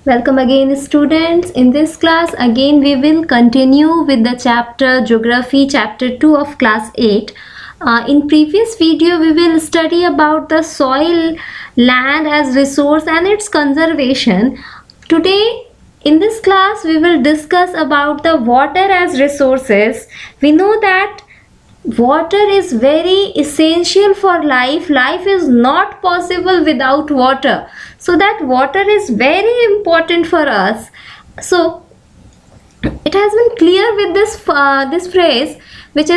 Welcome again students. In this class again we will continue with the chapter Geography chapter 2 of class 8. In previous video we will study about the soil, land as resource and its conservation. Today in this class we will discuss about the water as resources. We know that water is very essential for life. Life is not possible without water. So that water is very important for us. So it has been clear with this phrase which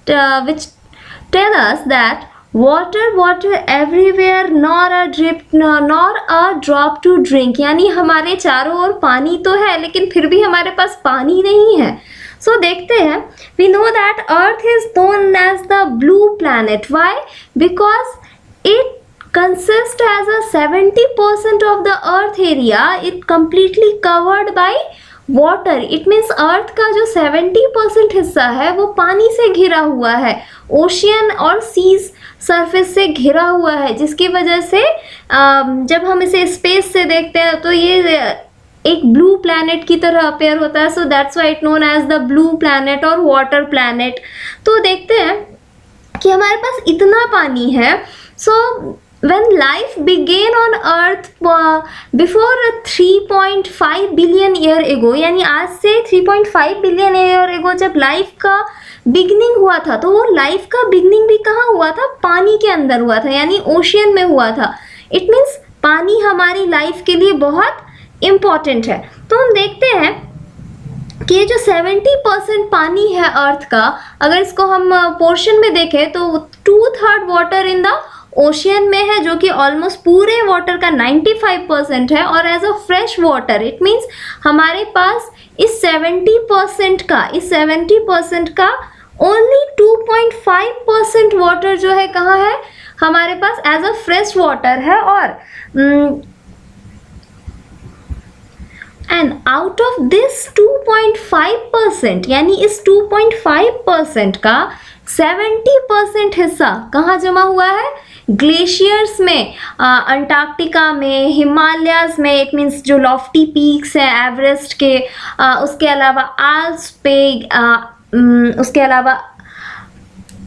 tell us that water everywhere nor a drop to drink. यानी हमारे चारों ओर पानी तो है लेकिन फिर भी हमारे पास पानी नहीं है. So देखते हैं. We know that Earth is known as the blue planet. Why? Because it consists as a 70% of the earth area. It completely covered by water. It means earth का जो 70% हिस्सा है वो पानी से घिरा हुआ है. ओशियन और सीज सरफेस से घिरा हुआ है, जिसकी वजह से जब हम इसे स्पेस से देखते हैं तो ये एक ब्लू प्लैनेट की तरह अपेयर होता है. So that's why it known as the blue planet और वाटर प्लैनेट. तो देखते हैं कि हमारे पास इतना पानी है. सो when life began on earth before 3.5 billion year ago, यानी आज से 3.5 billion year ago जब लाइफ का बिगनिंग हुआ था, तो वो लाइफ का बिगनिंग भी कहाँ हुआ था? पानी के अंदर हुआ था, यानी ओशियन में हुआ था. इट मीन्स पानी हमारी लाइफ के लिए बहुत इम्पॉर्टेंट है. तो हम देखते हैं कि ये जो 70% पानी है अर्थ का, अगर इसको हम पोर्शन में देखें तो 2/3 वाटर इन द ओशियन में है, जो कि ऑलमोस्ट पूरे वाटर का 95% है. और as a fresh water it means हमारे पास इस 70% का ओनली 2.5% वाटर जो है कहाँ है? हमारे पास एज अ फ्रेश वाटर है. और एंड आउट ऑफ दिस 2.5%, यानी इस 2.5% का 70% हिस्सा कहाँ जमा हुआ है? ग्लेशियर्स में, अंटार्कटिका में, हिमालयाज में. इट मीन्स जो लॉफ्टी पीक्स हैं एवरेस्ट के, उसके अलावा आल्प्स पे, उसके अलावा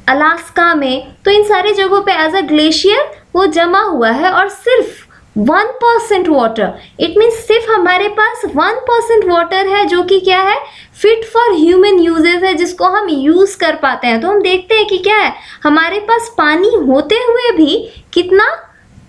अलास्का में. तो इन सारी जगहों पे एज अ ग्लेशियर वो जमा हुआ है. और सिर्फ 1% वाटर, इट मीन्स सिर्फ हमारे पास 1% वाटर है जो कि क्या है? फिट फॉर ह्यूमन यूजेस है, जिसको हम यूज कर पाते हैं. तो हम देखते हैं कि क्या है, हमारे पास पानी होते हुए भी कितना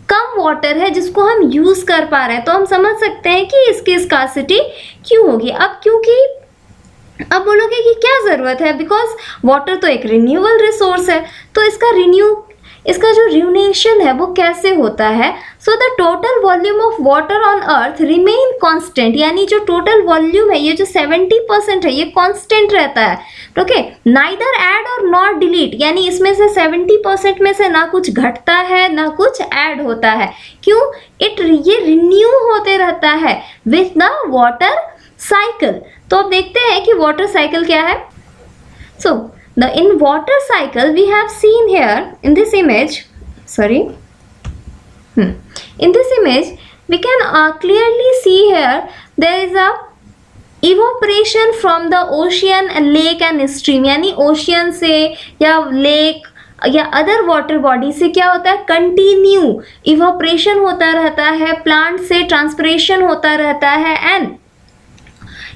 कम वाटर है जिसको हम यूज कर पा रहे हैं. तो हम समझ सकते हैं कि इसकी स्कार्सिटी क्यों होगी. अब बोलोगे कि क्या जरूरत है? बिकॉज वाटर तो एक रिन्यूएबल रिसोर्स है. तो इसका जो रिन्यूएशन है वो कैसे होता है? So the total volume of water on earth remain constant, यानी जो टोटल वॉल्यूम है, ये जो 70% है, ये कांस्टेंट रहता है. ओके, नाइदर ऐड और नॉट डिलीट, यानी इसमें से 70% में से ना कुछ घटता है ना कुछ ऐड होता है. क्यों? ये रिन्यू होते रहता है विथ द वाटर साइकिल. तो अब देखते हैं कि वाटर साइकिल क्या है. सो in water cycle we have seen here in this image, in this image we can clearly see here there is a evaporation from the ocean, lake and stream. यानी ocean से या lake या other water body से क्या होता है? Continue evaporation होता रहता है, प्लांट से ट्रांसपिरेशन होता रहता है. एंड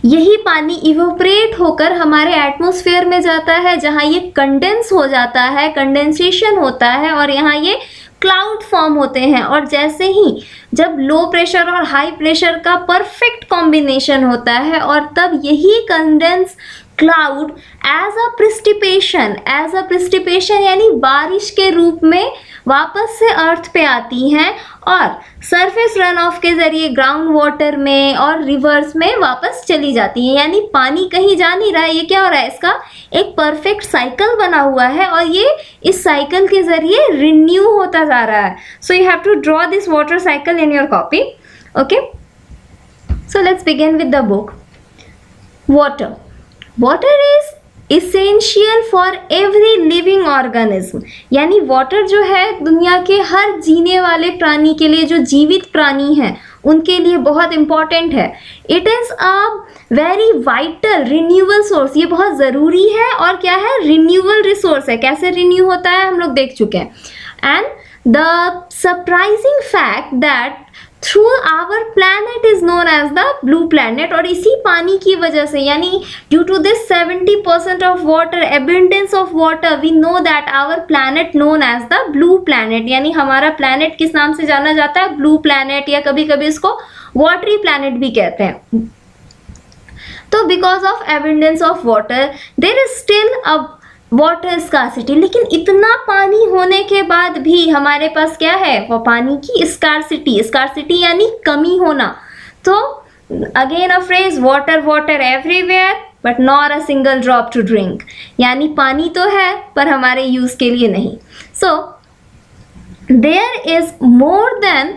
यही पानी इवोपरेट होकर हमारे एटमॉस्फेयर में जाता है, जहाँ ये कंडेंस हो जाता है, कंडेंसेशन होता है, और यहाँ ये क्लाउड फॉर्म होते हैं. और जैसे ही जब लो प्रेशर और हाई प्रेशर का परफेक्ट कॉम्बिनेशन होता है, और तब यही condense cloud as a precipitation यानी बारिश के रूप में वापस से अर्थ पे आती हैं, और सरफेस रन ऑफ के जरिए ग्राउंड वाटर में और रिवर्स में वापस चली जाती हैं. यानी पानी कहीं जा नहीं रहा है, ये क्या हो रहा है? इसका एक परफेक्ट साइकिल बना हुआ है, और ये इस साइकिल के जरिए रिन्यू होता जा रहा है. So you have to draw this water cycle in your copy. Okay, so let's begin with the book. Water is essential for every living organism, यानी वाटर जो है दुनिया के हर जीने वाले प्राणी के लिए, जो जीवित प्राणी है उनके लिए बहुत इंपॉर्टेंट है। It is a very vital renewable source, ये बहुत ज़रूरी है और क्या है, रिन्यूएबल रिसोर्स है। कैसे रिन्यू होता है हम लोग देख चुके हैं। And the surprising fact that through our planet is known as the blue planet, और इसी पानी की वजह से यानी due to this 70% of water, abundance of water, we know that our planet known as the blue planet, यानी हमारा planet किस नाम से जाना जाता है, ब्लू प्लैनेट, या कभी कभी इसको वाटरी प्लैनेट भी कहते हैं। तो because of abundance of water there is still a water scarcity, लेकिन इतना पानी होने के बाद भी हमारे पास क्या है, वो पानी की स्कार्सिटी, स्कार्सिटी यानी कमी होना। तो again a phrase, water water everywhere but not a single drop to drink, यानी पानी तो है पर हमारे यूज के लिए नहीं। So there is more than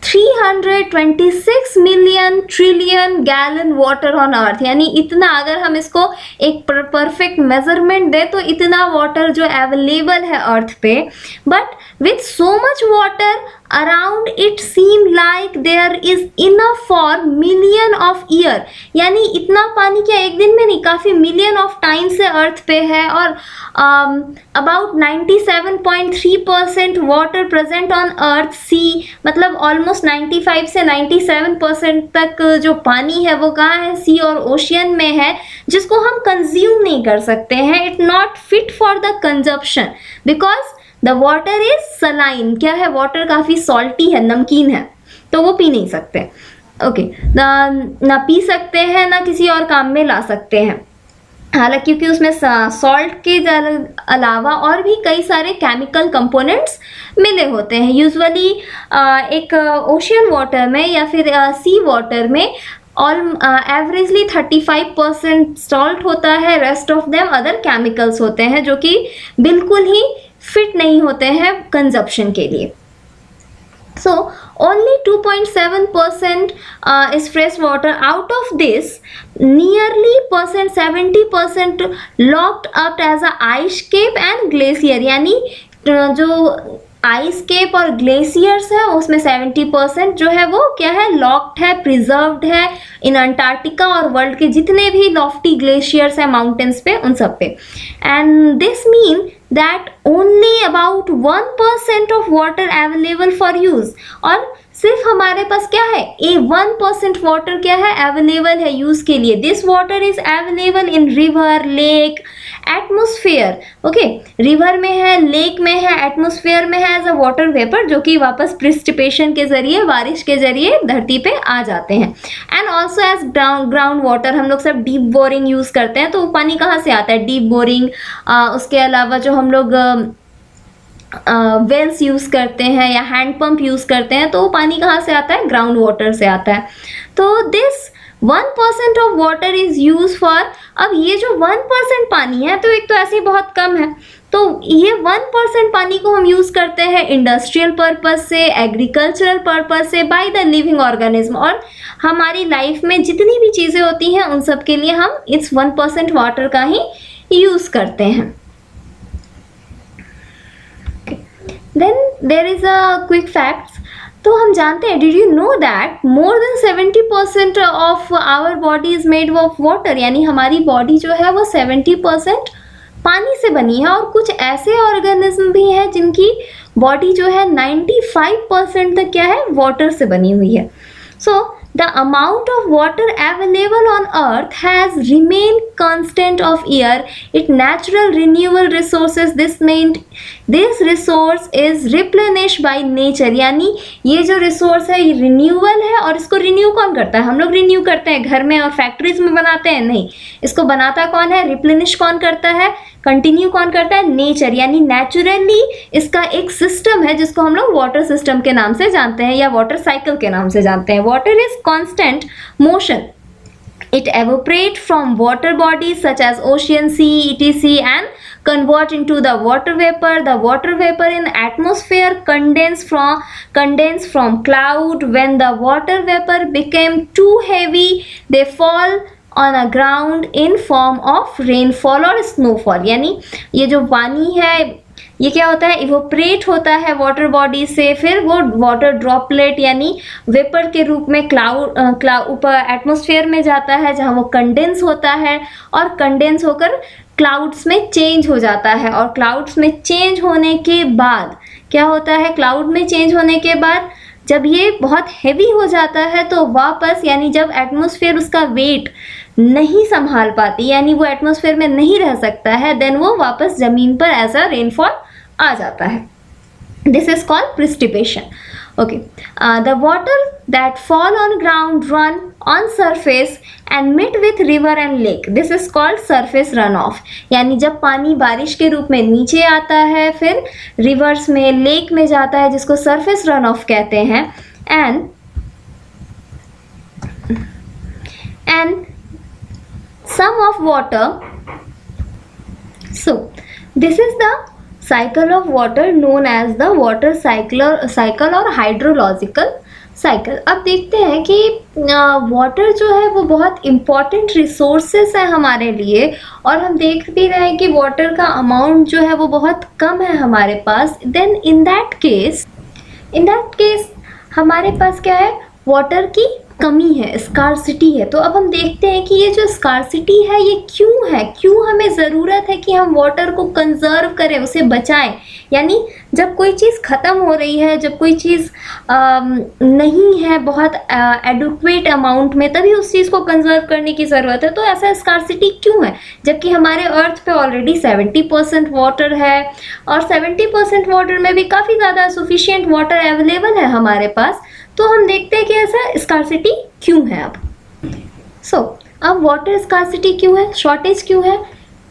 326 million trillion gallon water on earth, यानी इतना, अगर हम इसको एक परफेक्ट मेजरमेंट दे तो इतना वाटर जो अवेलेबल है अर्थ पे, but with so much water around it seem like there is enough for million of year, यानी इतना पानी क्या एक दिन में नहीं, काफ़ी मिलियन ऑफ टाइम से अर्थ पे है। और about 97.3% water present on earth sea, मतलब ऑलमोस्ट 95 से 97% तक जो पानी है वो कहाँ है, सी और ओशियन में है, जिसको हम कंज्यूम नहीं कर सकते हैं। It not fit for the consumption because the water is saline, क्या है, वाटर काफ़ी सॉल्टी है, नमकीन है, तो वो पी नहीं सकते। ओके, ना पी सकते हैं ना किसी और काम में ला सकते हैं, हालांकि क्योंकि उसमें सॉल्ट के अलावा और भी कई सारे केमिकल कंपोनेंट्स मिले होते हैं। यूजुअली एक ओशियन वाटर में या फिर सी वाटर में एवरेजली 35% सॉल्ट होता है, rest of them other chemicals होते हैं जो कि बिल्कुल ही फिट नहीं होते हैं कंजप्शन के लिए। So only 2.7% is fresh water. Out of this, nearly 70% locked up as a ice cap and glacier, यानी जो आइस केप और ग्लेशियर्स है उसमें 70% जो है वो क्या है, लॉक्ड है, प्रिजर्व्ड है इन अंटार्कटिका और वर्ल्ड के जितने भी लॉफ्टी ग्लेशियर्स हैं माउंटेन्स पे, उन सब पे। And this mean that only about 1% of water available for use, और सिर्फ हमारे पास क्या है, 1% वाटर क्या है, अवेलेबल है यूज के लिए। This water is available in river, lake, atmosphere. Okay, river में है, लेक में है, एटमोस्फेयर में है एज अ वाटर वेपर, जो कि वापस प्रिसिपिटेशन के जरिए, बारिश के जरिए धरती पे आ जाते हैं। And also as ground water, हम लोग सब डीप बोरिंग यूज करते हैं, तो पानी कहाँ से आता है, डीप बोरिंग। उसके अलावा जो हम लोग वेल्स यूज़ करते हैं या हैंड पंप यूज़ करते हैं, तो वो पानी कहाँ से आता है, ग्राउंड वाटर से आता है। तो this 1% of water is use for, अब ये जो 1% पानी है तो एक तो ऐसे ही बहुत कम है, तो ये 1% पानी को हम यूज़ करते हैं इंडस्ट्रियल पर्पस से, एग्रीकल्चरल पर्पस से, बाय द लिविंग ऑर्गेनिज्म, और हमारी लाइफ में जितनी भी चीज़ें होती हैं उन सब के लिए हम इस 1% वाटर का ही यूज़ करते हैं। Then there is a quick facts, तो हम जानते हैं, did you know that more than 70% of our body is made of water, यानी हमारी बॉडी जो है वो 70% पानी से बनी है, और कुछ ऐसे ऑर्गेनिज्म भी हैं जिनकी बॉडी जो है 95% तक क्या है, वाटर से बनी हुई है। So the amount of water available on earth has remained constant of year. It natural renewable resources, this resource is replenished by nature, यानी ये जो रिसोर्स है ये रिन्यूअल है, और इसको रिन्यू कौन करता है, हम लोग रिन्यू करते हैं घर में और फैक्ट्रीज में बनाते हैं, नहीं, इसको बनाता कौन है, रिप्लेनिश कौन करता है, कंटिन्यू कौन करता है, नेचर, यानी नेचुरली इसका एक सिस्टम है जिसको हम लोग वाटर सिस्टम के नाम से जानते हैं या वाटर साइकिल के नाम से जानते हैं। Water is constant motion, it evaporate from water bodies such as ocean, sea, etc. and convert into the water vapor. The water vapor in atmosphere condense from cloud. When the water vapor became too heavy, they fall on a ground in form of rainfall और snowfall, यानी ये जो पानी है ये क्या होता है, इवोपरेट होता है वाटर बॉडी से, फिर वो वाटर ड्रॉपलेट यानी वेपर के रूप में क्लाउड ऊपर एटमॉस्फेयर में जाता है, जहाँ वो कंडेंस होता है और कंडेंस होकर क्लाउड्स में चेंज हो जाता है। और क्लाउड्स में चेंज होने के बाद क्या होता है, क्लाउड में चेंज होने के बाद जब ये बहुत हैवी हो जाता है तो वापस, यानी जब एटमॉस्फेयर उसका वेट नहीं संभाल पाती, यानी वो एटमॉस्फेयर में नहीं रह सकता है, देन वो वापस जमीन पर एज अ रेनफॉल आ जाता है। This is called precipitation. Okay, the water that fall on ground run on surface and meet with river and lake. This is called surface runoff. यानी जब पानी बारिश के रूप में नीचे आता है, फिर रिवर्स में, लेक में जाता है, जिसको surface runoff कहते हैं, and some of water. So this is the cycle of water known as the water cycle और hydrological cycle। अब देखते हैं कि वाटर जो है वो बहुत इम्पॉर्टेंट रिसोर्सेस है हमारे लिए, और हम देख भी रहे हैं कि वाटर का अमाउंट जो है वो बहुत कम है हमारे पास। देन इन दैट केस हमारे पास क्या है, वाटर की कमी है, स्कार्सिटी है। तो अब हम देखते हैं कि ये जो स्कार्सिटी है ये क्यों है, क्यों हमें ज़रूरत है कि हम वाटर को कंजर्व करें, उसे बचाएं। यानी जब कोई चीज़ ख़त्म हो रही है, जब कोई चीज़ नहीं है बहुत एडुक्वेट अमाउंट में, तभी उस चीज़ को कंजर्व करने की ज़रूरत है। तो ऐसा स्कार्सिटी क्यों है, जबकि हमारे अर्थ पे ऑलरेडी 70% वाटर है, और 70% वाटर में भी काफ़ी ज़्यादा सफिशिएंट वाटर अवेलेबल है हमारे पास। तो हम देखते हैं कि ऐसा स्कार्सिटी क्यों है। अब अब वाटर स्कार्सिटी क्यों है, शॉर्टेज क्यों है?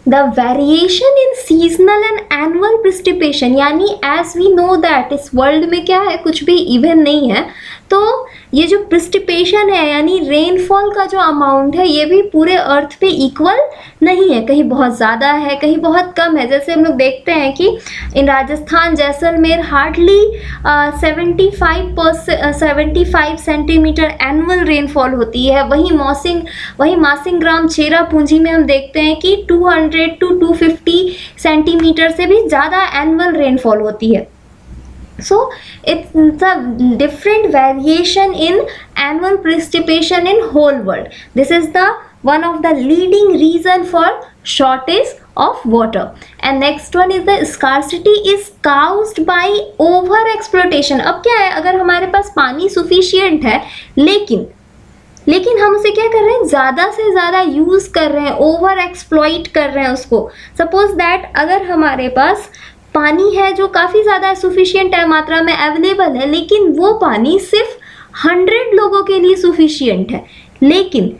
The variation in seasonal and annual precipitation, यानी एज वी नो दैट इस वर्ल्ड में क्या है, कुछ भी इवन नहीं है। तो ये जो प्रिसिपिटेशन है, यानी रेनफॉल का जो अमाउंट है, ये भी पूरे अर्थ पे इक्वल नहीं है, कहीं बहुत ज़्यादा है, कहीं बहुत कम है। जैसे हम लोग देखते हैं कि in Rajasthan Jaisalmer hardly 75 centimetre annual rainfall होती है। वहीं मासिंगग्राम चेरापूंजी में हम देखते हैं कि 200 to 250 सेंटीमीटर से भी ज़्यादा एनुअल रेनफॉल होती है। So it's a different variation in annual precipitation in whole world. This is the one of the leading reason for shortage of water. And next one is the scarcity is caused by over exploitation. अब क्या है, अगर हमारे पास पानी sufficient है, लेकिन हम उसे क्या कर रहे हैं, ज़्यादा से ज़्यादा यूज़ कर रहे हैं, ओवर एक्सप्लॉइट कर रहे हैं उसको। सपोज दैट अगर हमारे पास पानी है जो काफ़ी ज़्यादा सफिशिएंट है, मात्रा में अवेलेबल है, लेकिन वो पानी सिर्फ 100 लोगों के लिए सफिशिएंट है, लेकिन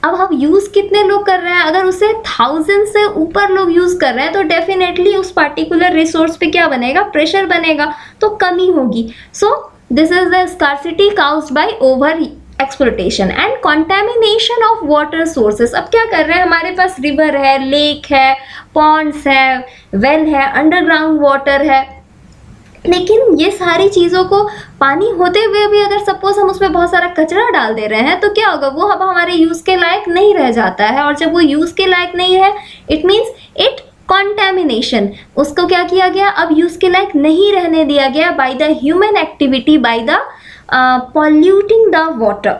अब हम यूज़ कितने लोग कर रहे हैं, अगर उसे 1000 से ऊपर लोग यूज़ कर रहे हैं, तो डेफिनेटली उस पार्टिकुलर रिसोर्स पे क्या बनेगा, प्रेशर बनेगा, तो कमी होगी। So this is the scarcity caused bye over exploitation and contamination of water sources. अब क्या कर रहे हैं, हमारे पास रिवर है, लेक है, पॉन्ड्स है, वेल है, अंडरग्राउंड वाटर है, लेकिन ये सारी चीज़ों को पानी होते हुए भी अगर सपोज हम उसमें बहुत सारा कचरा डाल दे रहे हैं, तो क्या होगा, वो अब हमारे यूज़ के लायक नहीं रह जाता है। और जब वो यूज़ के लायक नहीं है, इट मीन्स इट कंटामिनेशन, उसको क्या किया गया, अब यूज़ के लायक नहीं रहने दिया गया by the human activity, by the polluting the water.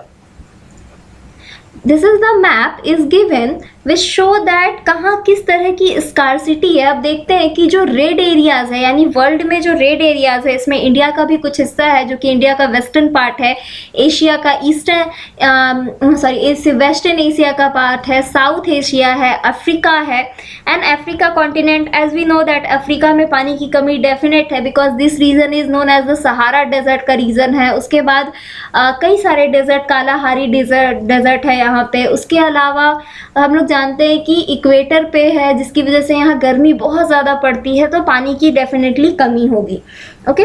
This is the map is given which show that कहाँ किस तरह की स्कार्सिटी है। अब देखते हैं कि जो रेड एरियाज है, यानी वर्ल्ड में जो रेड एरियाज है, इसमें इंडिया का भी कुछ हिस्सा है, जो कि इंडिया का वेस्टर्न पार्ट है, एशिया का वेस्टर्न एशिया का पार्ट है, साउथ एशिया है, अफ्रीका है, and Africa continent. As we know that Africa में पानी की कमी डेफिनेट है, because this region is known as the Sahara desert का रीजन है। उसके बाद कई सारे डेजर्ट, कालाहारी डेजर्ट है यहाँ पे। उसके अलावा हम लोग जानते हैं कि इक्वेटर पे है, जिसकी वजह से यहाँ गर्मी बहुत ज़्यादा पड़ती है, तो पानी की डेफिनेटली कमी होगी। ओके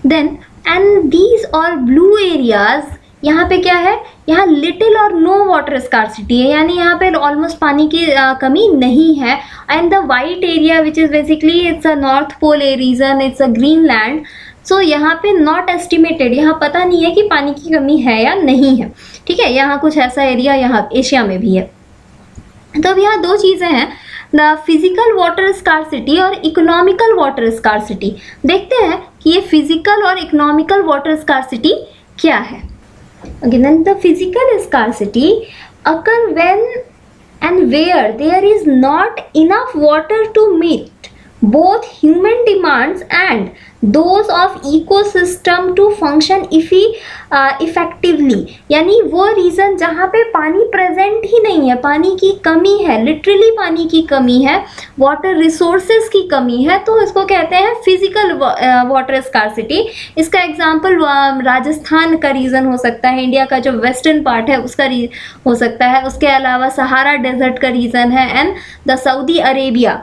देन एंड दीज और ब्लू एरियाज, यहाँ पे क्या है, यहाँ लिटिल और नो वाटर स्कार्सिटी है, यानी यहाँ पे ऑलमोस्ट पानी की कमी नहीं है। And the white area which is basically it's a north pole region, it's a Greenland. So यहाँ पे नॉट एस्टिमेटेड, यहाँ पता नहीं है कि पानी की कमी है या नहीं है। ठीक है, यहाँ कुछ ऐसा एरिया यहाँ एशिया में भी है। तो अब यहाँ दो चीज़ें हैं, द फिजिकल वाटर स्कार्सिटी और इकोनॉमिकल वाटर स्कार्सिटी। देखते हैं कि ये फिजिकल और इकोनॉमिकल वाटर स्कार्सिटी क्या है। Again, the physical scarcity occur when and where there is not enough water to meet both human demands and those of ecosystem to function effectively। यानी वो reason जहाँ पे पानी प्रेजेंट ही नहीं है, पानी की कमी है, लिटरली पानी की कमी है, वाटर रिसोर्सेज की कमी है, तो इसको कहते हैं फिजिकल वाटर स्कार्सिटी। इसका एग्जांपल राजस्थान का रीज़न हो सकता है, इंडिया का जो वेस्टर्न पार्ट है उसका हो सकता है, उसके अलावा सहारा डेजर्ट का रीज़न है, and the Saudi Arabia.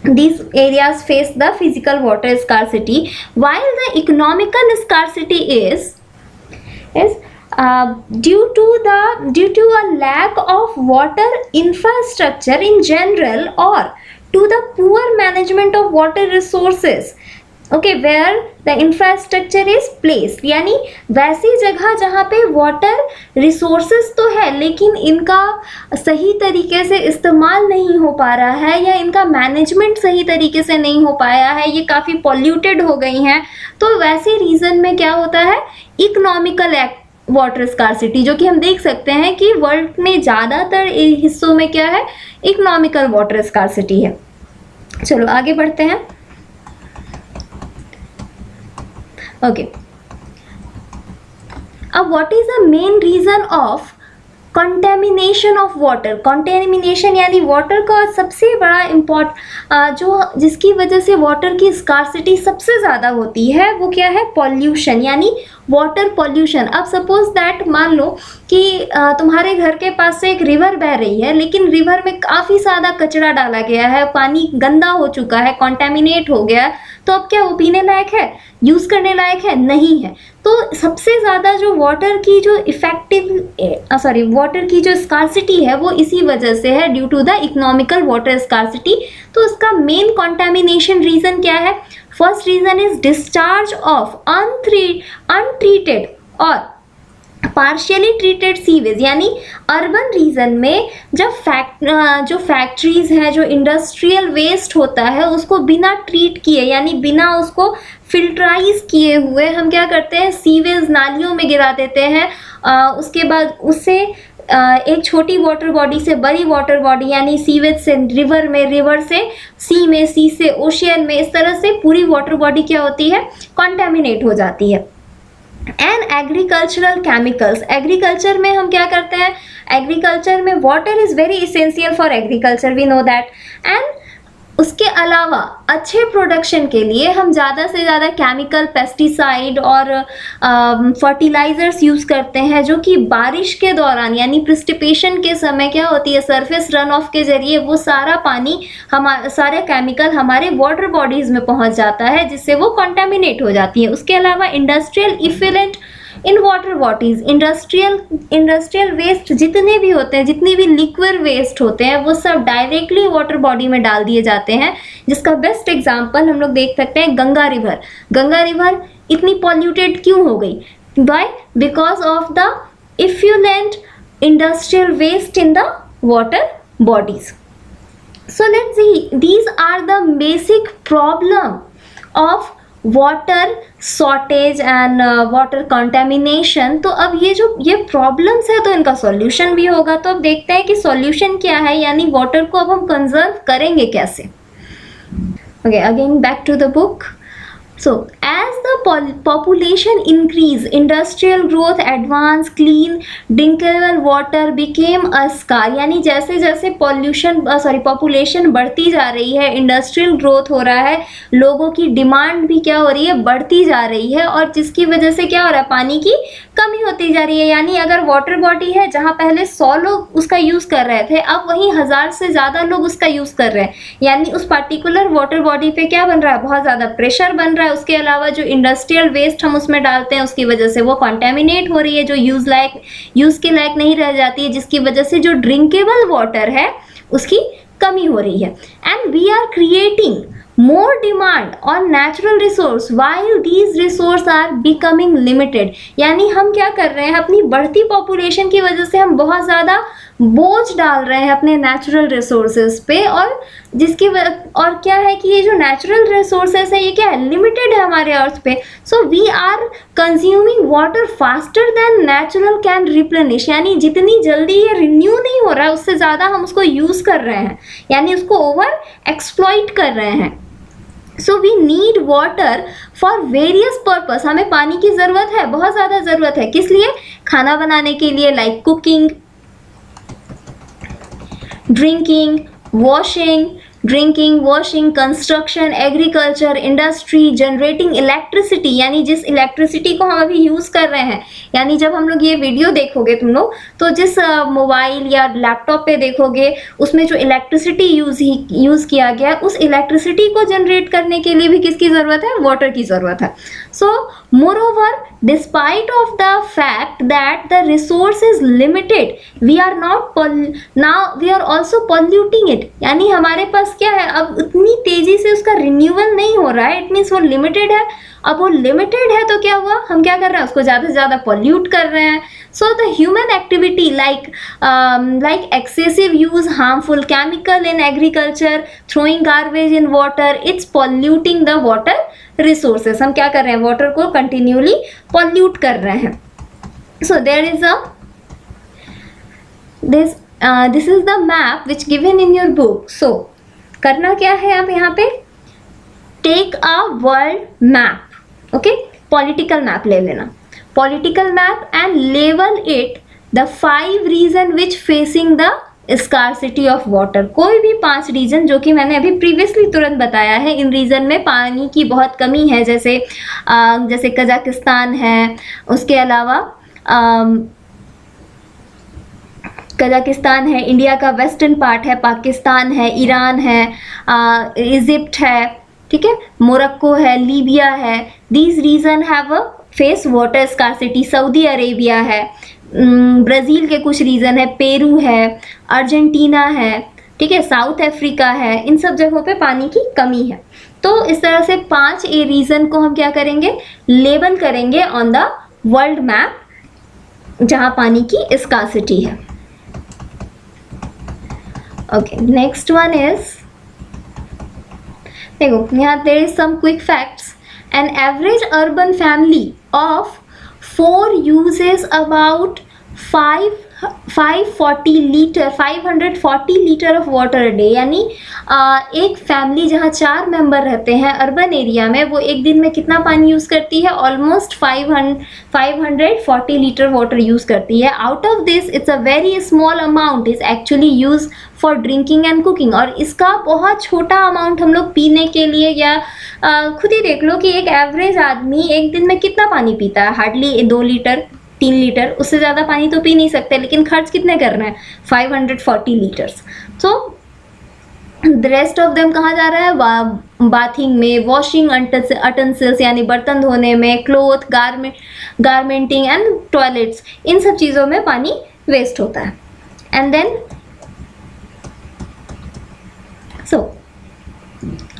These areas face the physical water scarcity, while the economical scarcity is due to a lack of water infrastructure in general or to the poor management of water resources, okay, where the infrastructure is placed। यानी वैसी जगह जहाँ पे water resources तो है लेकिन इनका सही तरीके से इस्तेमाल नहीं हो पा रहा है, या इनका मैनेजमेंट सही तरीके से नहीं हो पाया है, ये काफ़ी पॉल्यूटेड हो गई हैं, तो वैसे रीज़न में क्या होता है, इकोनॉमिकल वाटर स्कार्सिटी, जो कि हम देख सकते हैं कि वर्ल्ड में ज़्यादातर हिस्सों में क्या है, इकोनॉमिकल वाटर स्कार्सिटी है। चलो आगे बढ़ते हैं। Okay. What is the main reason of contamination of water? Contamination यानी वाटर का सबसे बड़ा जो जिसकी वजह से वाटर की स्कार्सिटी सबसे ज़्यादा होती है वो क्या है, पॉल्यूशन, यानी वाटर पॉल्यूशन। अब सपोज दैट मान लो कि तुम्हारे घर के पास से एक रिवर बह रही है, लेकिन रिवर में काफ़ी ज़्यादा कचरा डाला गया है, पानी गंदा हो चुका है, कंटेमिनेट हो गया है, तो अब क्या वो पीने लायक है, यूज़ करने लायक है? नहीं है। तो सबसे ज़्यादा जो वाटर की जो वाटर की जो स्कार्सिटी है वो इसी वजह से है, due to the economical water scarcity. तो इसका मेन कंटेमिनेशन रीज़न क्या है? First reason is discharge of untreated और पार्शियली ट्रीटेड सीवेज, यानी अर्बन रीजन में जब जो फैक्ट्रीज हैं, जो इंडस्ट्रियल वेस्ट होता है, उसको बिना ट्रीट किए यानी बिना उसको फिल्टराइज किए हुए हम क्या करते हैं, सीवेज नालियों में गिरा देते हैं। उसके बाद उससे एक छोटी वाटर बॉडी से बड़ी वाटर बॉडी यानी सीवेज से रिवर में, रिवर से सी में, सी से ओशियन में, इस तरह से पूरी वाटर बॉडी क्या होती है, कॉन्टेमिनेट हो जाती है। एंड एग्रीकल्चरल केमिकल्स, एग्रीकल्चर में हम क्या करते हैं, एग्रीकल्चर में water is very essential for agriculture, we know that. And उसके अलावा अच्छे प्रोडक्शन के लिए हम ज़्यादा से ज़्यादा केमिकल, पेस्टिसाइड और फर्टिलाइज़र्स यूज़ करते हैं, जो कि बारिश के दौरान यानी प्रिसिपिटेशन के समय क्या होती है, सरफेस रन ऑफ के ज़रिए वो सारा पानी, सारे केमिकल हमारे वाटर बॉडीज़ में पहुंच जाता है, जिससे वो कंटेमिनेट हो जाती है। उसके अलावा industrial effluent in water bodies, industrial waste जितने भी होते हैं, जितनी भी लिक्विड वेस्ट होते हैं, वो सब डायरेक्टली वाटर बॉडी में डाल दिए जाते हैं। जिसका बेस्ट एग्जांपल हम लोग देख सकते हैं गंगा रिवर। गंगा रिवर इतनी पॉल्यूटेड क्यों हो गई? By because of the effluent industrial waste in the water bodies. So let's see, these are the basic problem of water shortage and water contamination. तो अब ये प्रॉब्लम्स है तो इनका सॉल्यूशन भी होगा। तो अब देखते हैं कि सॉल्यूशन क्या है, यानी वाटर को अब हम कंजर्व करेंगे कैसे। Okay, again back to the book. So as the population increase, industrial growth advance, clean drinkable water became a scarce। यानी जैसे जैसे पॉपुलेशन बढ़ती जा रही है, इंडस्ट्रियल ग्रोथ हो रहा है, लोगों की डिमांड भी क्या हो रही है, बढ़ती जा रही है, और जिसकी वजह से क्या हो रहा है, पानी की कमी होती जा रही है। यानी अगर वाटर बॉडी है जहाँ पहले 100 लोग उसका यूज़ कर रहे थे, अब वहीं 1000 से ज़्यादा लोग उसका यूज़ कर रहे हैं। यानी उस पर्टिकुलर वाटर बॉडी पे क्या बन रहा है, बहुत ज़्यादा प्रेशर बन रहा है। उसके अलावा जो इंडस्ट्रियल वेस्ट हम उसमें डालते हैं, उसकी वजह से वो कंटेमिनेट हो रही है, जो यूज़ के लायक नहीं रह जाती है, जिसकी वजह से जो ड्रिंकेबल वाटर है उसकी कमी हो रही है। And we are creating more demand on natural resource while these resources are becoming limited। यानी हम क्या कर रहे हैं, अपनी बढ़ती पॉपुलेशन की वजह से हम बहुत ज़्यादा बोझ डाल रहे हैं अपने नेचुरल रिसोर्सेज पे, और और क्या है कि ये जो नेचुरल रिसोर्सेज है ये क्या है, लिमिटेड है हमारे अर्थ पे। So we are consuming water faster than natural can replenish, यानी जितनी जल्दी ये रिन्यू नहीं हो रहा है उससे ज़्यादा हम उसको यूज़ कर रहे हैं, यानी उसको ओवर एक्सप्लॉइट कर रहे हैं। So we need water for various purpose, हमें पानी की ज़रूरत है, बहुत ज़्यादा ज़रूरत है। किस लिए? खाना बनाने के लिए, like cooking, drinking, washing, construction, agriculture, industry, generating electricity, यानी जिस इलेक्ट्रिसिटी को हम अभी यूज़ कर रहे हैं, यानी जब हम लोग ये वीडियो देखोगे तुम लोग, तो जिस मोबाइल या लैपटॉप पे देखोगे उसमें जो इलेक्ट्रिसिटी यूज़ किया गया है, उस इलेक्ट्रिसिटी को जनरेट करने के लिए भी किसकी ज़रूरत है? वाटर की ज़रूरत है। सो moreover, despite of the fact that the resource is limited, we are also polluting it, यानी हमारे पास क्या है, अब उतनी तेजी से उसका रिन्यूअल नहीं हो रहा है, इट मीन्स वो लिमिटेड है। अब वो लिमिटेड है तो क्या हुआ, हम क्या कर रहे हैं, उसको ज़्यादा से ज़्यादा पॉल्यूट कर रहे हैं। So the human activity like excessive use harmful chemical in agriculture, throwing garbage in water, it's polluting the water resources। हम क्या कर रहे हैं, वाटर को कंटिन्यूली पॉल्यूट कर रहे हैं। So there is this is the map which given in your book. So करना क्या है, आप यहाँ पे take a world map, okay, political map ले लेना, political map, and label it the 5 region which facing the scarcity of water. कोई भी 5 रीजन जो कि मैंने अभी प्रीवियसली तुरंत बताया है, इन रीजन में पानी की बहुत कमी है, जैसे कजाकिस्तान है, उसके अलावा कजाकिस्तान है, इंडिया का वेस्टर्न पार्ट है, पाकिस्तान है, ईरान है, इजिप्ट है, ठीक है, मोरक्को है, लीबिया है। These region have a face water scarcity. Saudi Arabia है, ब्राज़ील के कुछ रीजन है, पेरू है, अर्जेंटीना है, ठीक है, साउथ अफ्रीका है, इन सब जगहों पे पानी की कमी है। तो इस तरह से 5 ए रीजन को हम क्या करेंगे, लेबल करेंगे ऑन द वर्ल्ड मैप, जहां पानी की स्कार्सिटी है। ओके, नेक्स्ट वन इज, देखो यहाँ there is some quick facts. An average urban family of 4 uses about 540 litre of water a day, यानी एक फैमिली जहाँ 4 मेंबर रहते हैं अर्बन एरिया में, वो एक दिन में कितना पानी यूज़ करती है, ऑलमोस्ट 540 लीटर वाटर यूज़ करती है। Out of this it's a very small amount is actually use for drinking and cooking, और इसका बहुत छोटा अमाउंट हम लोग पीने के लिए, या खुद ही देख लो कि एक एवरेज आदमी एक दिन में कितना पानी पीता है, हार्डली 2 लीटर 3 लीटर, उससे ज़्यादा पानी तो पी नहीं सकते, लेकिन खर्च कितने कर रहे हैं, 540 litres. So the rest of them कहाँ जा रहा है, बाथिंग में, वॉशिंग अटेंसिल्स यानी बर्तन धोने में, क्लोथ, गारमेंटिंग एंड टॉयलेट्स, इन सब चीज़ों में पानी वेस्ट होता है। And then so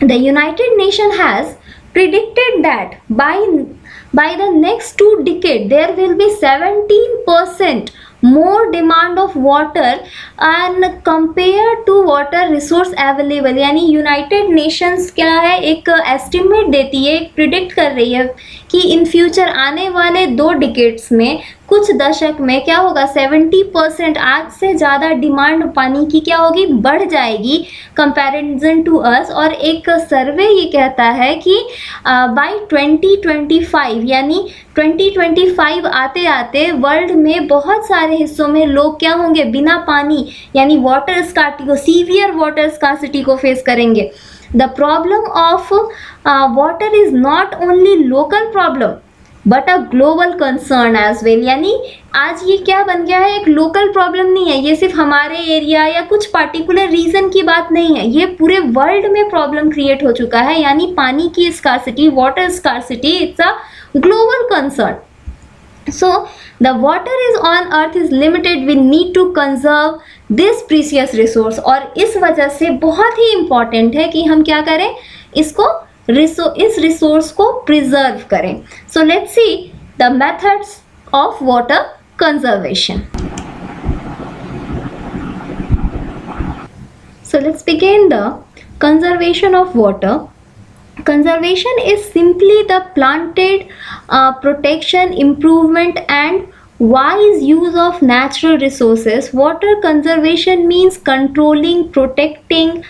the United Nations has predicted that by the next 2 decades there will be 17% more demand of water and compared to water resource available, यानी United Nations क्या है, एक एस्टिमेट देती है, एक प्रिडिक्ट कर रही है कि इन फ्यूचर आने वाले 2 डिकेड्स में, कुछ दशक में क्या होगा, 70% आज से ज़्यादा डिमांड पानी की क्या होगी, बढ़ जाएगी कंपैरिजन टू अस। और एक सर्वे ये कहता है कि बाय 2025, यानी 2025 आते आते वर्ल्ड में बहुत सारे हिस्सों में लोग क्या होंगे, बिना पानी यानी वाटर स्कार्सिटी को, सीवियर वाटर स्कार्सिटी को फेस करेंगे। The problem of water is not only local problem but a global concern as well, यानी आज ये क्या बन गया है, एक लोकल प्रॉब्लम नहीं है, ये सिर्फ हमारे एरिया या कुछ पार्टिकुलर रीजन की बात नहीं है, ये पूरे वर्ल्ड में प्रॉब्लम क्रिएट हो चुका है। यानी पानी की scarcity, water scarcity, it's a global concern. So the water is on earth is limited, we need to conserve this precious resource, और इस वजह से बहुत ही important है कि हम क्या करें, इसको इस रिसोर्स को प्रिजर्व करें। So let's see the methods of water conservation. So let's begin the conservation of water. Conservation is simply the planted protection, improvement and wise use of natural resources. Water conservation means controlling, protecting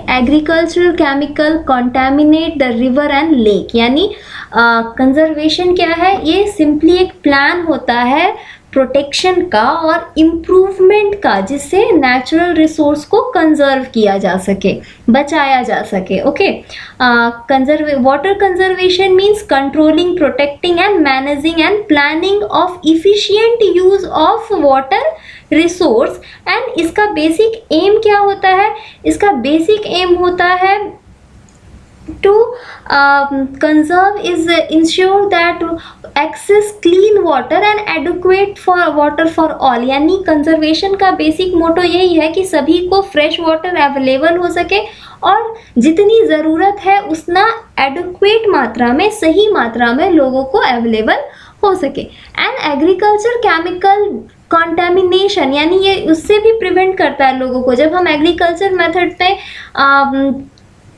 agricultural chemical contaminate the river and lake. यानी conservation क्या है, ये simply एक plan होता है protection का और improvement का, जिससे नेचुरल रिसोर्स को कंजर्व किया जा सके, बचाया जा सके. Okay, water conservation means controlling, protecting and managing and planning of efficient use of water resource. And इसका बेसिक एम क्या होता है, इसका बेसिक एम होता है to conserve is ensure that access clean water and adequate for water for all. यानी conservation का basic मोटो यही है कि सभी को फ्रेश वाटर अवेलेबल हो सके और जितनी ज़रूरत है उतना एडुक्वेट मात्रा में, सही मात्रा में लोगों को अवेलेबल हो सके. एंड एग्रीकल्चर केमिकल कंटामिनेशन, यानी ये उससे भी प्रिवेंट करता है लोगों को. जब हम एग्रीकल्चर मेथड में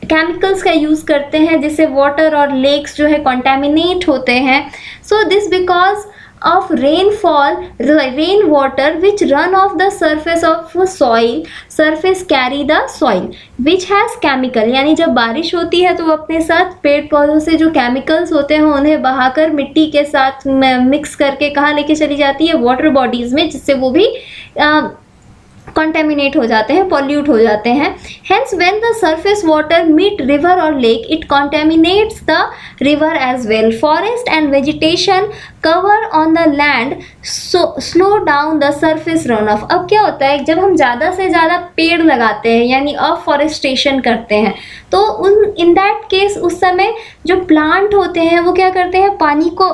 केमिकल्स का यूज़ करते हैं जिससे वाटर और लेक्स जो है कंटामिनेट होते हैं. So this because of rainfall, rain water which run of the surface of soil, surface carry the soil which has chemical. यानी जब बारिश होती है तो वो अपने साथ पेड़ पौधों से जो केमिकल्स होते हैं उन्हें बहाकर मिट्टी के साथ मिक्स करके कहाँ लेके चली जाती है, वाटर बॉडीज़ में, जिससे वो भी कंटेमिनेट हो जाते हैं, पॉल्यूट हो जाते हैं. Hence when the surface water meet river और lake, it contaminates the river as well. Forest and vegetation cover on the land slow down the surface run off. अब क्या होता है, जब हम ज़्यादा से ज़्यादा पेड़ लगाते हैं यानी अफॉरेस्टेशन करते हैं, तो इन दैट केस उस समय जो प्लांट होते हैं वो क्या करते हैं, पानी को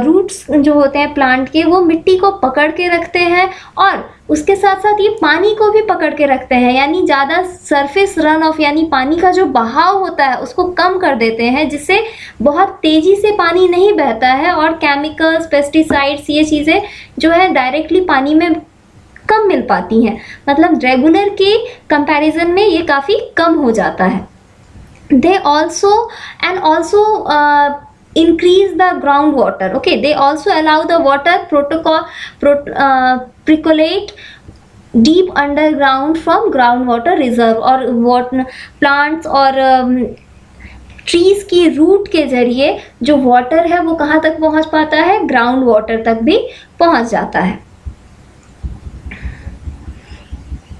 रूट्स जो होते हैं प्लांट के, वो मिट्टी को पकड़ के रखते हैं और उसके साथ साथ ये पानी को भी पकड़ के रखते हैं. यानी ज़्यादा सरफेस रन ऑफ यानी पानी का जो बहाव होता है उसको कम कर देते हैं, जिससे बहुत तेज़ी से पानी नहीं बहता है और केमिकल्स, पेस्टिसाइड्स, ये चीज़ें जो है डायरेक्टली पानी में कम मिल पाती हैं. मतलब रेगुलर के कंपैरिजन में ये काफ़ी कम हो जाता है. They also increase the groundwater. Okay, they also allow the water percolate deep underground from groundwater reserve. और water plants और ट्रीज की रूट के जरिए जो वाटर है वो कहाँ तक पहुँच पाता है, ग्राउंड वाटर तक भी पहुँच जाता है.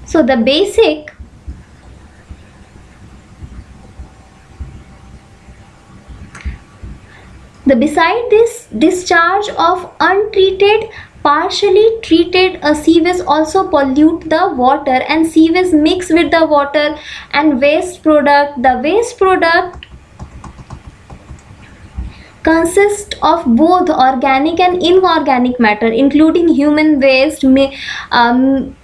So the basic beside this discharge of untreated, partially treated sewage also pollute the water, and sewage mix with the water and waste product. The waste product consist of both organic and inorganic matter including human waste,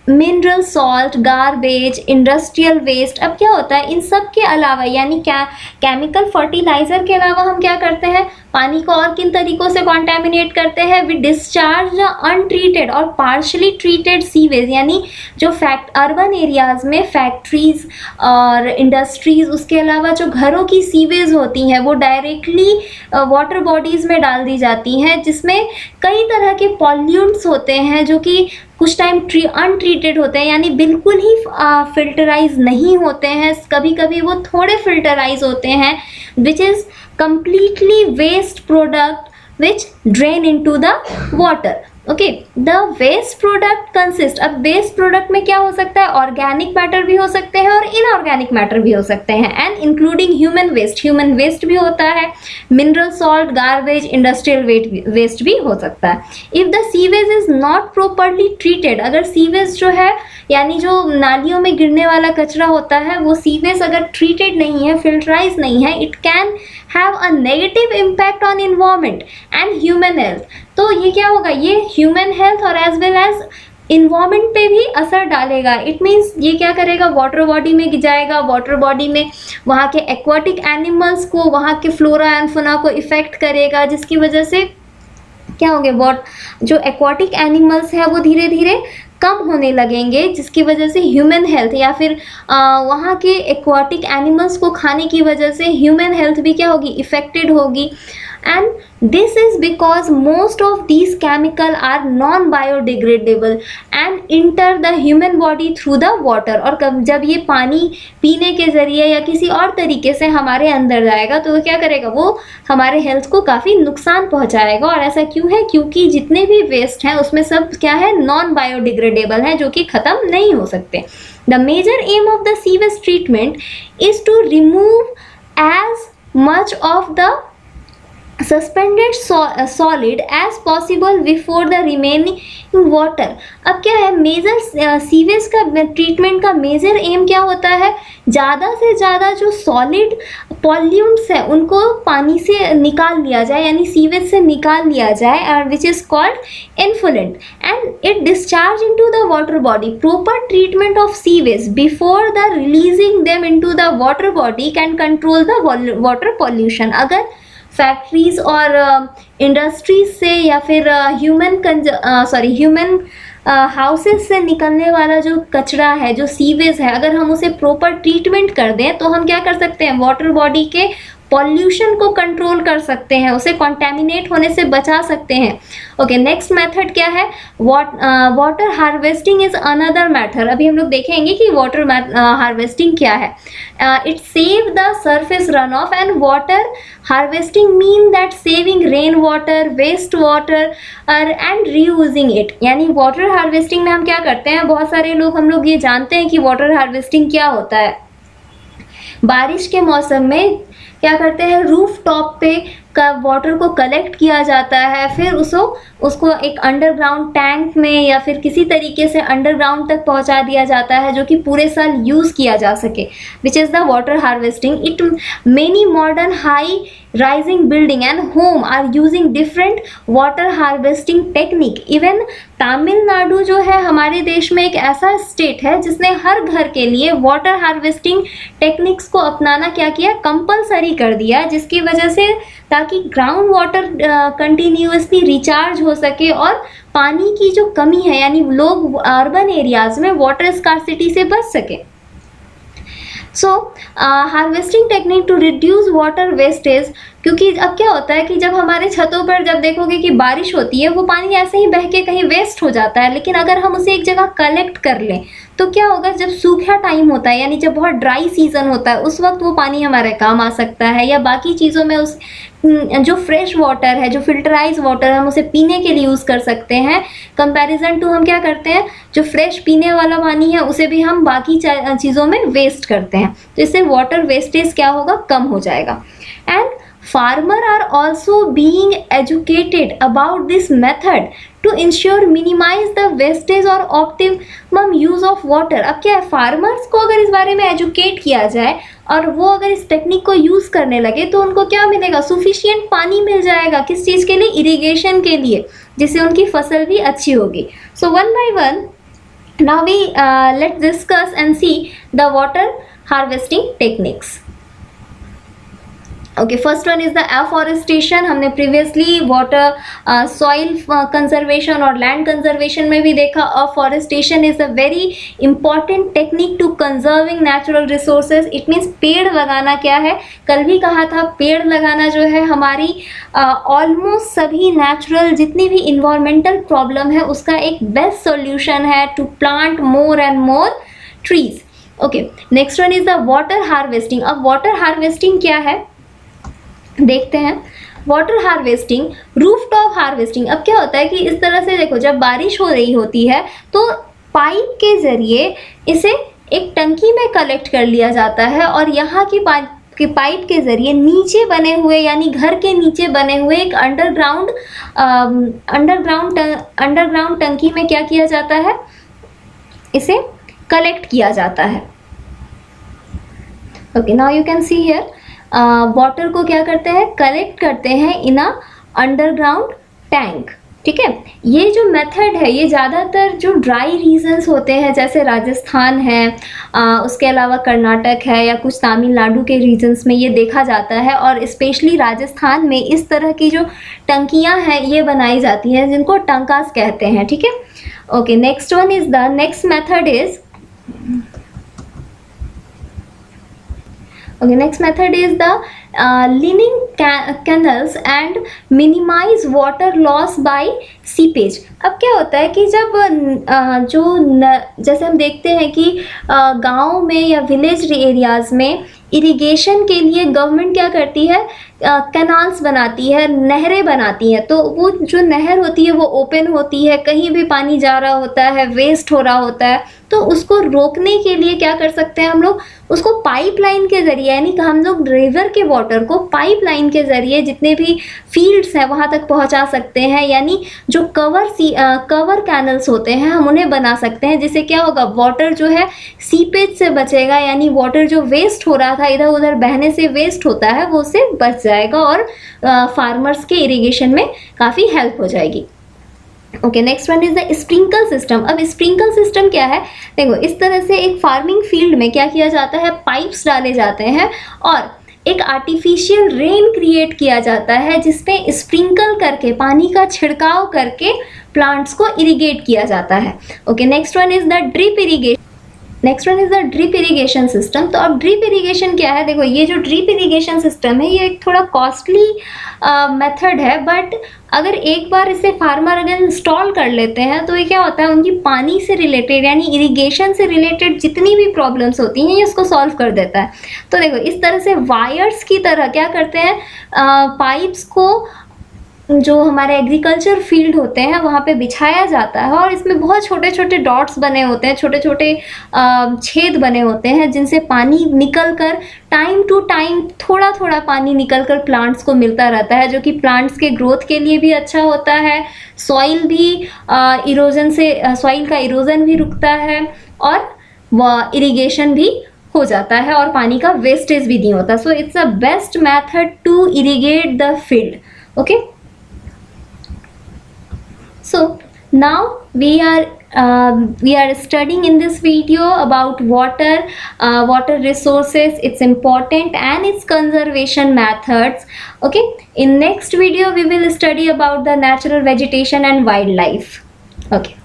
mineral salt, garbage, industrial waste. अब क्या होता है, इन सब के अलावा यानी क्या chemical fertiliser के अलावा हम क्या करते हैं, पानी को और किन तरीक़ों से कॉन्टेमिनेट करते हैं, वी डिस्चार्ज अनट्रीटेड और पार्शली ट्रीटेड सीवेज. यानी जो अर्बन एरियाज़ में फैक्ट्रीज़ और इंडस्ट्रीज़, उसके अलावा जो घरों की सीवेज होती हैं वो डायरेक्टली वाटर बॉडीज़ में डाल दी जाती हैं, जिसमें कई तरह के पॉल्यूट्स होते हैं जो कि कुछ टाइम अनट्रीटेड होते हैं, यानी बिल्कुल ही फिल्टराइज नहीं होते हैं. कभी कभी वो थोड़े फिल्टराइज होते हैं, which is completely waste product which drain into the water. Okay, the waste product consist. अब वेस्ट प्रोडक्ट में क्या हो सकता है, ऑर्गेनिक मैटर भी हो सकते हैं और इनऑर्गेनिक मैटर भी हो सकते हैं, एंड इंक्लूडिंग ह्यूमन वेस्ट भी होता है, mineral salt, garbage, industrial waste भी हो सकता है. If the sewage is not properly treated, अगर सीवेज जो है यानी जो नालियों में गिरने वाला कचरा होता है वो सीवेज अगर ट्रीटेड नहीं है, फिल्टराइज नहीं है, it can have a negative impact on environment and human health. तो ये क्या होगा, ये ह्यूमन हेल्थ और एज वेल एज इन्वायरमेंट पे भी असर डालेगा। इट मीन्स ये क्या करेगा, वाटर बॉडी में जाएगा, वाटर बॉडी में वहाँ के एक्वाटिक एनिमल्स को, वहाँ के फ्लोरा एंड फौना को इफेक्ट करेगा, जिसकी वजह से क्या होंगे, जो एक्वाटिक एनिमल्स है वो धीरे धीरे कम होने लगेंगे, जिसकी वजह से ह्यूमन हेल्थ या फिर वहाँ के एक्वाटिक एनिमल्स को खाने की वजह से ह्यूमन हेल्थ भी क्या होगी, इफेक्टेड होगी। and this is because most of these chemical are non biodegradable and enter the human body through the water। और जब ये पानी पीने के जरिए या किसी और तरीके से हमारे अंदर जाएगा तो क्या करेगा, वो हमारे हेल्थ को काफ़ी नुकसान पहुंचाएगा। और ऐसा क्यों है, क्योंकि जितने भी वेस्ट हैं उसमें सब क्या है, नॉन बायोडिग्रेडेबल हैं, जो कि ख़त्म नहीं हो सकते। The major aim of the sewage treatment is to remove as much of the suspended solid as possible before the remaining water. अब क्या है, मेजर सीवेज का ट्रीटमेंट का मेजर एम क्या होता है, ज़्यादा से ज़्यादा जो सॉलिड पॉल्यूट्स है उनको पानी से निकाल लिया जाए, यानी सीवेज से निकाल लिया जाए, which is called influential, and it discharge into the water body. Proper treatment of sewage before the releasing them into the water body can control the water pollution. अगर फैक्ट्रीज और इंडस्ट्रीज से या फिर human houses से निकलने वाला जो कचरा है, जो सीवेज है, अगर हम उसे प्रॉपर ट्रीटमेंट कर दें तो हम क्या कर सकते हैं, वाटर बॉडी के पॉल्यूशन को कंट्रोल कर सकते हैं, उसे कॉन्टेमिनेट होने से बचा सकते हैं। ओके, नेक्स्ट मेथड क्या है, water harvesting is another method. अभी हम लोग देखेंगे कि वाटर हार्वेस्टिंग क्या है। It save the surface run off, and water harvesting mean that saving rain water, waste water and reusing it. यानी वाटर हार्वेस्टिंग में हम क्या करते हैं, बहुत सारे लोग, हम लोग ये जानते हैं कि वाटर हार्वेस्टिंग क्या होता है। बारिश के मौसम में क्या करते हैं, रूफ टॉप पे का वाटर को कलेक्ट किया जाता है, फिर उसको एक अंडरग्राउंड टैंक में या फिर किसी तरीके से अंडरग्राउंड तक पहुंचा दिया जाता है, जो कि पूरे साल यूज़ किया जा सके, which is the water harvesting. It many modern high rising building and home are using different water harvesting technique. Even Tamil Nadu जो है हमारे देश में एक ऐसा स्टेट है जिसने हर घर के लिए वाटर हार्वेस्टिंग टेक्निक्स को अपनाना क्या किया, कंपलसरी कर दिया, जिसकी वजह से ताकि ग्राउंड वाटर कंटिन्यूअसली रिचार्ज हो सके और पानी की जो कमी है, यानी लोग अर्बन एरियाज में वाटर स्कार्सिटी से बच सके। So harvesting technique to reduce water wastage, क्योंकि अब क्या होता है कि जब हमारे छतों पर जब देखोगे कि बारिश होती है, वो पानी ऐसे ही बह के कहीं वेस्ट हो जाता है, लेकिन अगर हम उसे एक जगह कलेक्ट कर लें तो क्या होगा, जब सूखा टाइम होता है, यानी जब बहुत ड्राई सीजन होता है, उस वक्त वो पानी हमारे काम आ सकता है, या बाकी चीज़ों में उस जो फ्रेश वाटर है, जो फिल्टराइज वाटर है, हम उसे पीने के लिए यूज़ कर सकते हैं। कंपैरिजन टू हम क्या करते हैं, जो फ्रेश पीने वाला पानी है उसे भी हम बाकी चीज़ों में वेस्ट करते हैं, तो इससे वाटर वेस्टेज क्या होगा, कम हो जाएगा। And farmers are also being educated about this method to ensure minimize the wastage और optimum use of water। अब क्या है, फार्मर्स को अगर इस बारे में एजुकेट किया जाए और वो अगर इस टेक्निक को यूज़ करने लगे तो उनको क्या मिलेगा, सुफिशियंट पानी मिल जाएगा। किस चीज़ के लिए, इरिगेशन के लिए, जिससे उनकी फसल भी अच्छी होगी। So one by one now we let's discuss and see the water harvesting techniques। Okay, first one is the afforestation. हमने प्रीवियसली वाटर सॉइल कंजर्वेशन और लैंड कंजर्वेशन में भी देखा। Afforestation is a very important technique to conserving natural resources. It means पेड़ लगाना क्या है, कल भी कहा था, पेड़ लगाना जो है हमारी ऑलमोस्ट सभी नेचुरल जितनी भी इन्वायरमेंटल प्रॉब्लम है उसका एक बेस्ट सोल्यूशन है, to plant more and more trees. Okay, next one is the water harvesting. अब वाटर हार्वेस्टिंग क्या है देखते हैं। Water harvesting, roof top harvesting. अब क्या होता है कि इस तरह से देखो, जब बारिश हो रही होती है तो पाइप के ज़रिए इसे एक टंकी में कलेक्ट कर लिया जाता है और यहाँ की पाइप के ज़रिए नीचे बने हुए, यानी घर के नीचे बने हुए एक अंडरग्राउंड टंकी में क्या किया जाता है, इसे कलेक्ट किया जाता है। Okay, now you can see here, water को क्या करते हैं, कलेक्ट करते हैं इन अ अंडरग्राउंड टैंक। ठीक है। ये जो मेथड है ये ज़्यादातर जो ड्राई रीजन्स होते हैं जैसे राजस्थान है, उसके अलावा कर्नाटक है या कुछ तमिलनाडु के रीजन्स में ये देखा जाता है, और स्पेशली राजस्थान में इस तरह की जो टंकियाँ हैं ये बनाई जाती हैं जिनको टंकास कहते हैं, ठीक है। Okay, next one is the next method is okay, next method is the lining canals and minimize water loss by seepage। अब क्या होता है कि जब जैसे हम देखते हैं कि गांव में या विलेज एरियाज़ में इरिगेशन के लिए गवर्नमेंट क्या करती है, कैनाल्स बनाती है, नहरें बनाती है। तो वो जो नहर होती है वो ओपन होती है, कहीं भी पानी जा रहा होता है, वेस्ट हो रहा होता है, तो उसको रोकने के लिए क्या कर सकते हैं हम लोग, उसको पाइपलाइन के ज़रिए, यानी कि हम लोग रिवर के वाटर को पाइपलाइन के ज़रिए जितने भी फील्ड्स हैं वहाँ तक पहुँचा सकते हैं। यानी जो कवर कैनल्स होते हैं हम उन्हें बना सकते हैं, जिससे क्या होगा, वाटर जो है सीपेज से बचेगा, यानी वाटर जो वेस्ट हो रहा था, इधर उधर बहने से वेस्ट होता है, वो उससे बच जाएगा और फार्मर्स के इरिगेशन में काफ़ी हेल्प हो जाएगी। Okay, next one is the sprinkle system. अब स्प्रिंकल सिस्टम क्या है, देखो इस तरह से एक फार्मिंग फील्ड में क्या किया जाता है, पाइप्स डाले जाते हैं और एक आर्टिफिशियल रेन क्रिएट किया जाता है जिसमें स्प्रिंकल करके, पानी का छिड़काव करके प्लांट्स को इरिगेट किया जाता है। Okay, next one is the drip irrigation. Next one is the drip irrigation system. तो अब ड्रिप इरिगेशन क्या है, देखो ये जो ड्रिप इरिगेशन सिस्टम है ये एक थोड़ा कॉस्टली मेथड है, बट अगर एक बार इसे फार्मर अगर इंस्टॉल कर लेते हैं तो ये क्या होता है, उनकी पानी से रिलेटेड यानी इरिगेशन से रिलेटेड जितनी भी प्रॉब्लम्स होती हैं ये इसको सॉल्व कर देता है। तो देखो इस तरह से वायर्स की तरह क्या करते हैं, पाइप्स को जो हमारे एग्रीकल्चर फील्ड होते हैं वहाँ पे बिछाया जाता है और इसमें बहुत छोटे छोटे डॉट्स बने होते हैं, छोटे छोटे छेद बने होते हैं जिनसे पानी निकल कर टाइम टू टाइम थोड़ा थोड़ा पानी निकल कर प्लांट्स को मिलता रहता है, जो कि प्लांट्स के ग्रोथ के लिए भी अच्छा होता है। सॉइल भी इरोजन से, सॉइल का इरोजन भी रुकता है और इरिगेशन भी हो जाता है और पानी का वेस्टेज भी नहीं होता। So it's a best method to irrigate the field. Okay, so now we are studying in this video about water resources, its important and its conservation methods. Okay, in next video we will study about the natural vegetation and wildlife. Okay.